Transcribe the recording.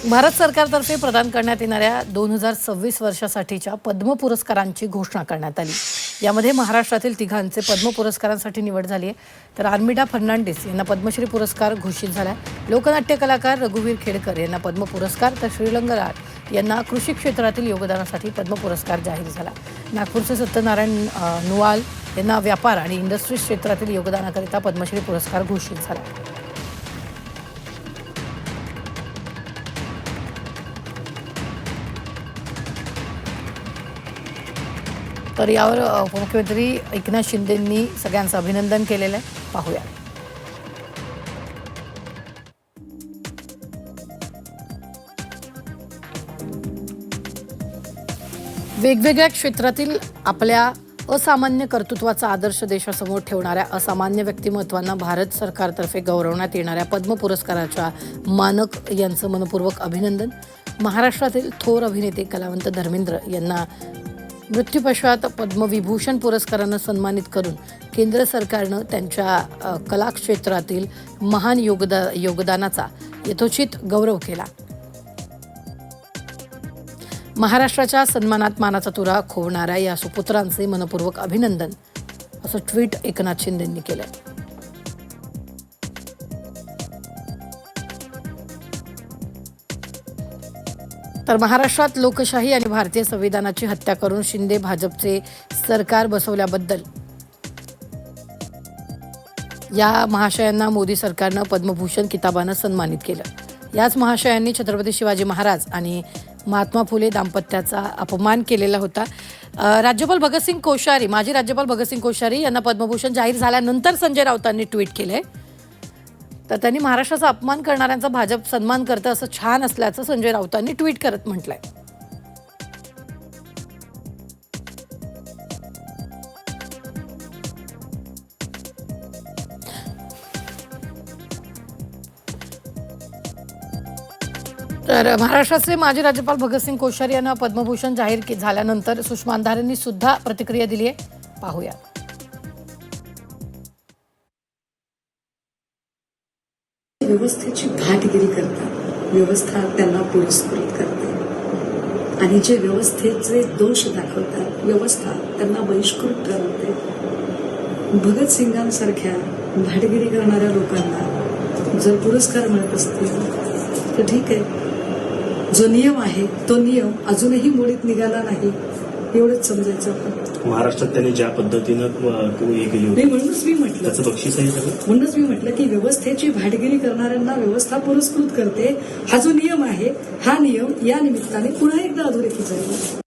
भारत सरकारतर्फे प्रदान करण्यात येणाऱ्या 2026 वर्षासाठीच्या पद्म पुरस्कारांची घोषणा करण्यात आली। यामध्ये महाराष्ट्रातील तिघांचे पद्म पुरस्कारांसाठी निवड झाली आहे, तर आर्मिडा फर्नांडिस यांना पद्मश्री पुरस्कार घोषित झाला। लोकनाट्य कलाकार रघुवीर खेडकर यांना पद्म पुरस्कार, तर श्रीरंगराज यांना कृषी क्षेत्रातील योगदानासाठी पद्म पुरस्कार जाहीर झाला। नागपूरचे सत्यनारायण नुवाल यांना व्यापार आणि इंडस्ट्री क्षेत्रातील योगदानाकरिता पद्मश्री पुरस्कार घोषित झाला। तर यावर उपमुख्यमंत्री एकनाथ शिंदेंनी सगळ्यांचं अभिनंदन केलेलं आहे। पाहूया। वेगवेगळ्या क्षेत्रातील आपल्या असामान्य कर्तृत्वाचा आदर्श देशासमोर ठेवणाऱ्या असामान्य व्यक्तिमत्वांना भारत सरकारतर्फे गौरवण्यात येणाऱ्या पद्म पुरस्काराच्या मानक यांचं मनपूर्वक अभिनंदन। महाराष्ट्रातील थोर अभिनेते कलावंत धर्मेंद्र यांना मृत्यूपश्चात पद्मविभूषण पुरस्कारानं सन्मानित करून केंद्र सरकारनं त्यांच्या कला क्षेत्रातील महान योगदानाचा यथोचित गौरव केला। महाराष्ट्राच्या सन्मानात मानाचा तुरा खोवणाऱ्या या सुपुत्रांचे मनपूर्वक अभिनंदन, असं ट्विट एकनाथ शिंदेंनी केलं। तर महाराष्ट्रात लोकशाही आणि भारतीय संविधानाची हत्या करून शिंदे भाजपचे सरकार बसवल्याबद्दल या महाशयांना मोदी सरकारनं पद्मभूषण किताबानं सन्मानित केलं। याच महाशयांनी छत्रपती शिवाजी महाराज आणि महात्मा फुले दाम्पत्याचा अपमान केलेला होता। राज्यपाल भगतसिंग कोश्यारी, माजी राज्यपाल भगतसिंग कोश्यारी यांना पद्मभूषण जाहीर झाल्यानंतर संजय राऊतांनी ट्विट केलंय। तर त्यांनी महाराष्ट्राचा अपमान करणाऱ्यांचा भाजप सन्मान करतं असं छान असल्याचं संजय राऊतांनी ट्विट करत म्हटलंय। तर महाराष्ट्राचे माजी राज्यपाल भगतसिंग कोश्यारी यांना पद्मभूषण जाहीर झाल्यानंतर सुषमा अंधारेंनी सुद्धा प्रतिक्रिया दिली आहे। पाहूया। व्यवस्थेची भाटगिरी करतात, व्यवस्था त्यांना पुरस्कृत करते आणि जे व्यवस्थेचे दोष दाखवतात व्यवस्था त्यांना बहिष्कृत ठरवते। भगतसिंगांसारख्या भाटगिरी करणाऱ्या लोकांना जर पुरस्कार मिळत असतील तर ठीक आहे, जो नियम आहे तो नियम अजूनही मोडीत निघाला नाही एवढंच समजायचं। महाराष्ट्रात त्यांनी ज्या पद्धतीनं हे केली होती म्हणूनच मी म्हटलं त्याचं बक्षीस आहे सगळं। म्हणूनच मी म्हटलं की व्यवस्थेची भाटगिरी करणाऱ्यांना व्यवस्था पुरस्कृत करते। हा जो नियम आहे हा नियम या निमित्ताने पुन्हा एकदा अधोरेखित झाला।